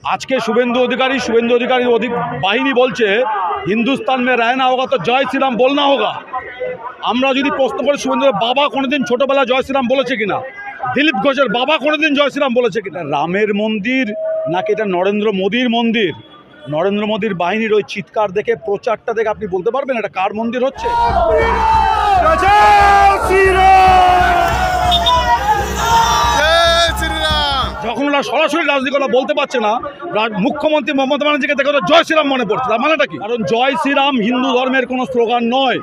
आज के शुभेंदु अधिकारी बाहिनी बोलছে हिंदुस्तान में रहना होगा तो जय श्री राम बोलना होगा। আমরা যদি প্রশ্ন করি শুভেন্দুর বাবা কোনোদিন ছোটবেলা জয় শ্রীরাম বলেছে কিনা, দিলীপ ঘোষের বাবা কোনোদিন জয় শ্রীরাম বলেছে কিনা, রামের মন্দির নাকি এটা নরেন্দ্র মোদীর মন্দির? নরেন্দ্র মোদীর বাহিনীর ওই চিৎকার দেখে প্রচারটা দেখে আপনি বলতে পারবেন এটা কার মন্দির হচ্ছে? যখন ওরা সরাসরি রাজনীতি কথা বলতে পারছে না, মুখ্যমন্ত্রী মমতা ব্যানার্জিকে দেখে ওরা জয় শ্রীরাম মনে পড়ছে। তার মানেটা কি? কারণ জয় শ্রীরাম হিন্দু ধর্মের কোনো স্লোগান নয়।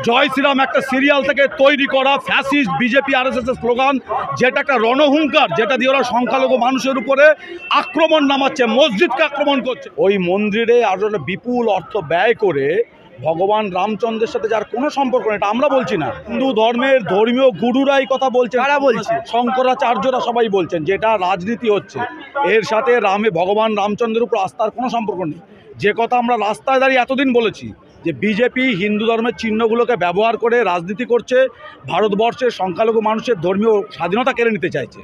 জয় শ্রীরাম একটা সিরিয়াল থেকে তৈরি করা ফ্যাসিস্ট বিজেপি আরএসএস এর স্লোগান, যেটা একটা রণহুঙ্কার, যেটা দিয়ে ওরা সংখ্যালঘু মানুষের উপরে আক্রমণ নামাচ্ছে, মসজিদকে আক্রমণ করছে। ওই মন্দিরে আরো বিপুল অর্থ ব্যয় করে ভগবান রামচন্দ্রের সাথে যার কোনো সম্পর্ক নেই, এটা আমরা বলছি না, হিন্দু ধর্মের ধর্মীয় গুরুরাই কথা বলছেন। কারা বলছে? শঙ্করাচার্যরা সবাই বলছেন যেটা রাজনীতি হচ্ছে, এর সাথে ভগবান রামচন্দ্রের উপর আস্থার কোনো সম্পর্ক নেই। যে কথা আমরা রাস্তায় দাঁড়িয়ে এতদিন বলেছি যে বিজেপি হিন্দু ধর্মের চিহ্নগুলোকে ব্যবহার করে রাজনীতি করছে, ভারতবর্ষের সংখ্যালঘু মানুষের ধর্মীয় স্বাধীনতা কেড়ে নিতে চাইছে,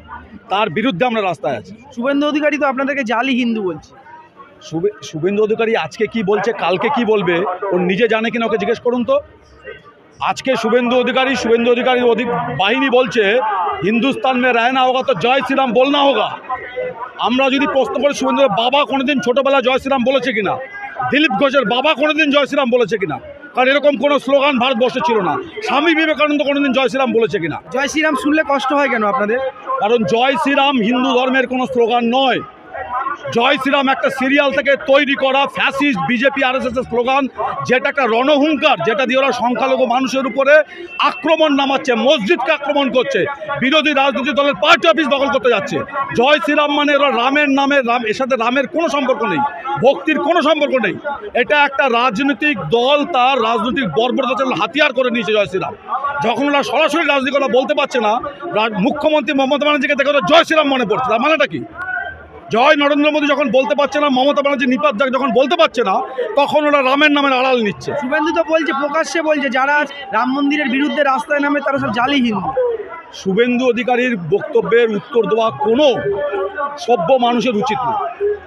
তার বিরুদ্ধে আমরা রাস্তায় আছি। শুভেন্দু অধিকারী তো আপনাদেরকে জালি হিন্দু বলছে। শুভেন্দু অধিকারী আজকে কি বলছে, কালকে কি বলবে, ও নিজে জানে কিনা ওকে জিজ্ঞেস করুন তো। আজকে শুভেন্দু অধিকারী বাহিনী বলছে হিন্দুস্তান মে रहना होगा तो জয় শ্রীরাম बोलना होगा। আমরা যদি প্রশ্ন করি শুভেন্দুর বাবা কোনোদিন ছোটবেলা জয় শ্রীরাম বলেছে কিনা, দিলীপ ঘোষের বাবা কোনোদিন জয় শ্রীরাম বলেছে কিনা, কারণ এরকম কোনো স্লোগান ভারতবর্ষে ছিল না। স্বামী বিবেকানন্দ কোনোদিন জয় শ্রীরাম বলেছে কিনা? জয় শ্রীরাম শুনলে কষ্ট হয় কেন আপনাদের? কারণ জয় শ্রীরাম হিন্দু ধর্মের কোনো স্লোগান নয়। জয় শ্রীরাম একটা সিরিয়াল থেকে তৈরি করা ফ্যাসিস্ট বিজেপি আরএসএস এর স্লোগান, যেটা একটা রণহুঙ্কার, যেটা দিয়ে ওরা সংখ্যালঘু মানুষের উপরে আক্রমণ নামাচ্ছে, মসজিদকে আক্রমণ করছে, বিরোধী রাজনৈতিক দলের পার্টি অফিস দখল করতে যাচ্ছে। জয় শ্রীরাম মানে ওরা রামের নামে, এর সাথে রামের কোনো সম্পর্ক নেই, ভক্তির কোনো সম্পর্ক নেই। এটা একটা রাজনৈতিক দল তার রাজনৈতিক বর্বরতা হাতিয়ার করে নিয়েছে জয় শ্রীরাম। যখন ওরা সরাসরি রাজনীতি কথা বলতে পারছে না, মুখ্যমন্ত্রী মমতা ব্যানার্জিকে দেখে ওরা জয় শ্রীরাম মনে পড়ছে। তার মানেটা কি? জয় নরেন্দ্র মোদী যখন বলতে পারছে না, মমতা ব্যানার্জি নিপাত যখন বলতে পারছে না, তখন ওরা রামের নামের আড়াল নিচ্ছে। শুভেন্দু তো বলছে, প্রকাশ্যে বলছে যারা রাম মন্দিরের বিরুদ্ধে রাস্তায় নামে তারা সব জালি হিন্দু। শুভেন্দু অধিকারীর বক্তব্যের উত্তর দেওয়া কোনো সভ্য মানুষের উচিত না।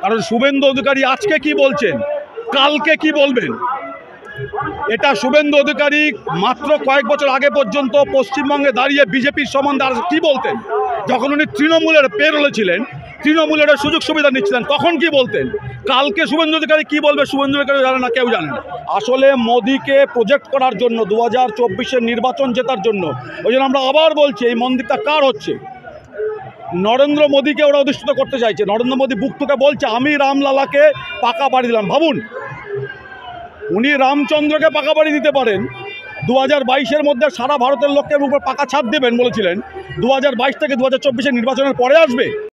কারণ শুভেন্দু অধিকারী আজকে কি বলছেন, কালকে কি বলবেন, এটা শুভেন্দু অধিকারী মাত্র কয়েক বছর আগে পর্যন্ত পশ্চিমবঙ্গে দাঁড়িয়ে বিজেপির সম্বন্ধে আর কি বলতেন। যখন উনি তৃণমূলের পেরোলে ছিলেন, তৃণমূলের সুযোগ সুবিধা নিচ্ছিলেন, তখন কি বলতেন। কালকে শুভেন্দু অধিকারী কি বলবে শুভেন্দু অধিকারী জানে না, কেউ জানে না। আসলে মোদীকে প্রজেক্ট করার জন্য 2024-এর নির্বাচন জেতার জন্য, ওই জন্য আমরা আবার বলছি এই মন্দিরটা কার হচ্ছে? নরেন্দ্র মোদীকে ওরা অধিষ্ঠিত করতে চাইছে। নরেন্দ্র মোদী বুক থেকে বলছে আমি রামলালাকে পাকা বাড়ি দিলাম। ভাবুন, উনি রামচন্দ্রকে পাকা বাড়ি দিতে পারেন, 2022-এর মধ্যে সারা ভারতের লোকের উপর পাকা ছাদ দেবেন বলেছিলেন, 2022 থেকে 2024-এর নির্বাচনের পরে আসবে।